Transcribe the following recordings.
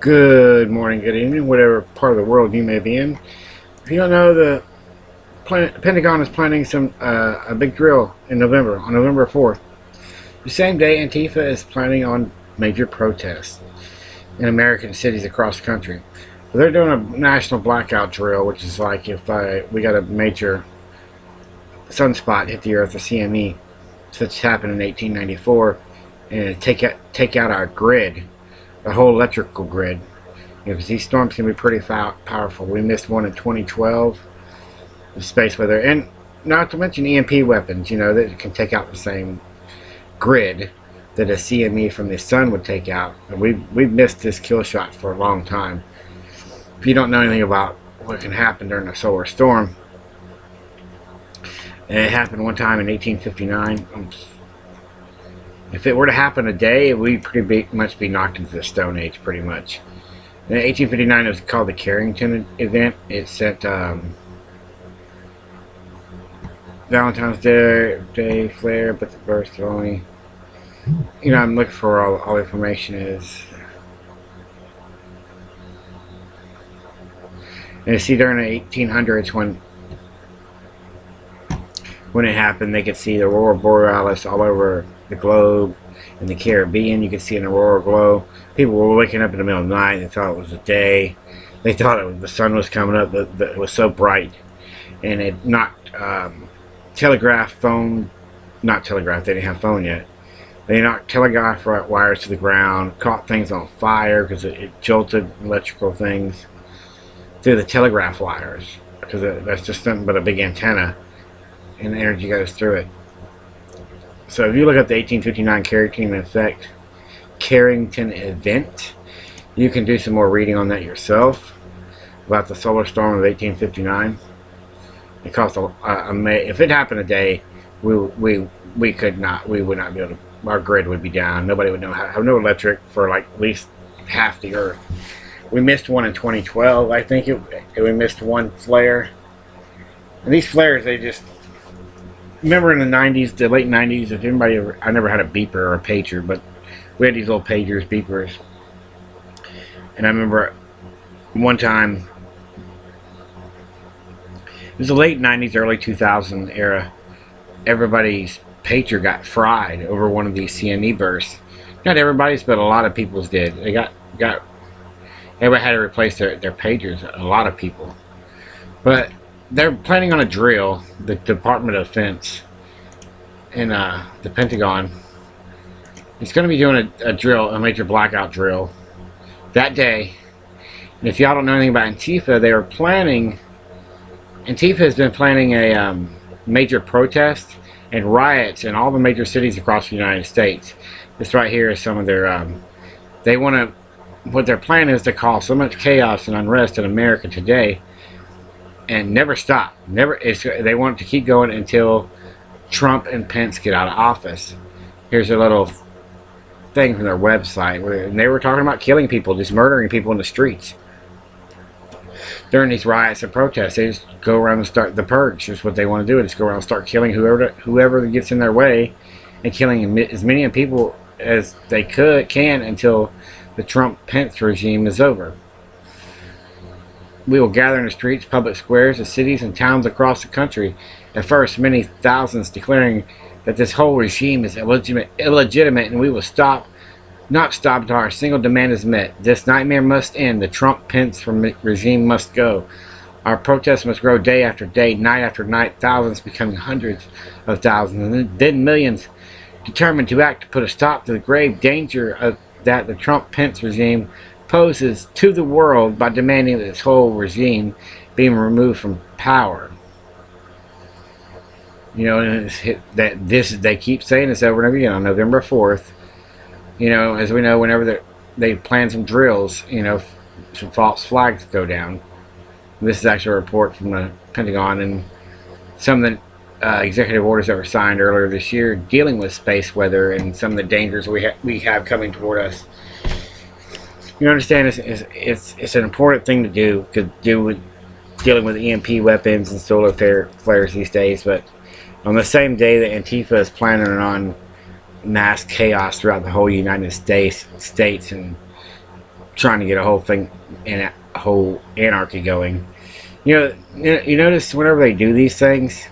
Good morning, good evening, whatever part of the world you may be in. If you don't know, the Pentagon is planning a big drill in November, on November 4th. The same day, Antifa is planning on major protests in American cities across the country. They're doing a national blackout drill, which is like if we got a major sunspot hit the Earth, a CME, such happened in 1894, and take out our grid, the whole electrical grid. Because these storms can be pretty powerful. We missed one in 2012, the space weather, and not to mention EMP weapons, that can take out the same grid that a CME from the sun would take out. And we've missed this kill shot for a long time. If you don't know anything about what can happen during a solar storm, and it happened one time in 1859. If it were to happen today, we'd pretty much be knocked into the Stone Age, pretty much. In 1859, it was called the Carrington event. It set Valentine's Day flare, but the birth only. I'm looking for all the information is. And you see, during the 1800s, when it happened, they could see the aurora borealis all over the globe. In the Caribbean, you could see an aurora glow. People were waking up in the middle of the night. They thought it was a day. They thought the sun was coming up, but it was so bright. And it knocked telegraph, phone, not telegraph, they didn't have phone yet. They knocked telegraph wires to the ground, caught things on fire because it jolted electrical things through the telegraph wires, because that's just nothing but a big antenna, and the energy goes through it. So if you look at the 1859 Carrington event, you can do some more reading on that yourself about the solar storm of 1859. It cost if it happened today, we would not be able to. Our grid would be down. Nobody would have no electric for like at least half the Earth. We missed one in 2012. I think we missed one flare. And these flares, they just. Remember in the 90s, the late 90s, if anybody ever, I never had a beeper or a pager, but we had these little pagers, beepers. And I remember one time, it was the late 90s, early 2000 era, everybody's pager got fried over one of these CME bursts. Not everybody's, but a lot of people's did. They got everybody had to replace their pagers, a lot of people. But they're planning on a drill, the Department of Defense and the Pentagon. It's going to be doing a drill, a major blackout drill, that day. And if y'all don't know anything about Antifa, Antifa has been planning a major protest and riots in all the major cities across the United States. This right here is some of their, what their plan is to cause so much chaos and unrest in America today and never stop. They want to keep going until Trump and Pence get out of office. Here's a little thing from their website where they were talking about killing people, just murdering people in the streets during these riots and protests. They just go around and start the purge. That's what they want to do. Just go around and start killing whoever gets in their way, and killing as many people as they can until the Trump-Pence regime is over. We will gather in the streets, public squares, the cities and towns across the country. At first, many thousands declaring that this whole regime is illegitimate, and we will not stop until our single demand is met. This nightmare must end. The Trump-Pence regime must go. Our protests must grow day after day, night after night, thousands becoming hundreds of thousands, and then millions determined to act to put a stop to the grave danger that the Trump-Pence regime poses to the world by demanding that this whole regime being removed from power. They keep saying this over and over again on November 4th. As we know, whenever they plan some drills, some false flags go down. This is actually a report from the Pentagon and some of the executive orders that were signed earlier this year dealing with space weather and some of the dangers we have coming toward us. You understand, it's an important thing to do with dealing with EMP weapons and solar flares these days. But on the same day that Antifa is planning on mass chaos throughout the whole United States and trying to get a whole thing and a whole anarchy going. You notice whenever they do these things,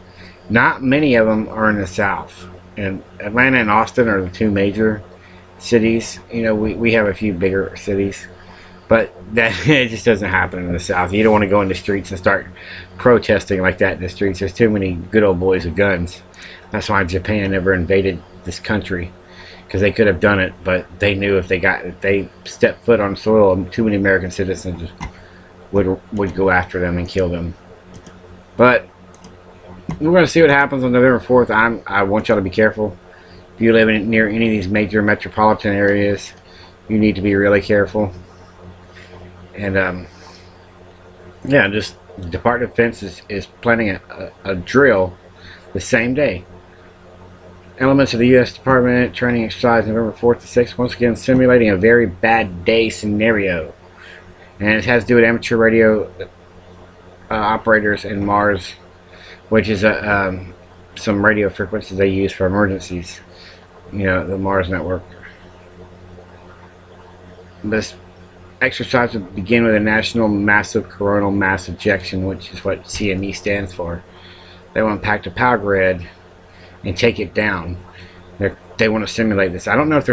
not many of them are in the South. And Atlanta and Austin are the two major cities. We have a few bigger cities, but that it just doesn't happen in the South. You don't want to go in the streets and start protesting like that in the streets. There's too many good old boys with guns. That's why Japan never invaded this country, because they could have done it, but they knew if they stepped foot on soil, too many American citizens would go after them and kill them. But we're going to see what happens on November 4th. I want y'all to be careful. If you live near any of these major metropolitan areas, you need to be really careful. And yeah, just the Department of Defense is planning a drill the same day. Elements of the U.S. Department training exercise November 4th to 6th, once again simulating a very bad day scenario. And it has to do with amateur radio operators in Mars, which is some radio frequencies they use for emergencies. The Mars network. This exercise will begin with a national massive coronal mass ejection, which is what CME stands for. They want to pack the power grid and take it down. They want to simulate this. I don't know if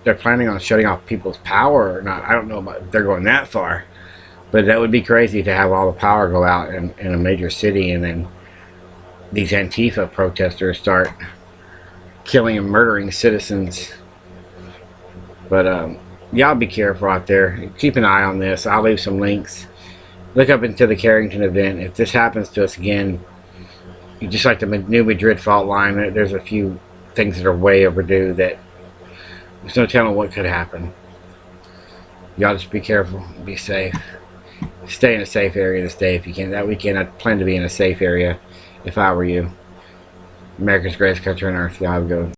they're planning on shutting off people's power or not. I don't know if they're going that far, but that would be crazy to have all the power go out in a major city, and then these Antifa protesters start killing and murdering citizens. But y'all be careful out there. Keep an eye on this. I'll leave some links. Look up into the Carrington event. If this happens to us again, just like the New Madrid fault line, there's a few things that are way overdue that there's no telling what could happen. Y'all just be careful. Be safe. Stay in a safe area this day if you can. That weekend I plan to be in a safe area if I were you. America's greatest country on earth. Y'all have a good one.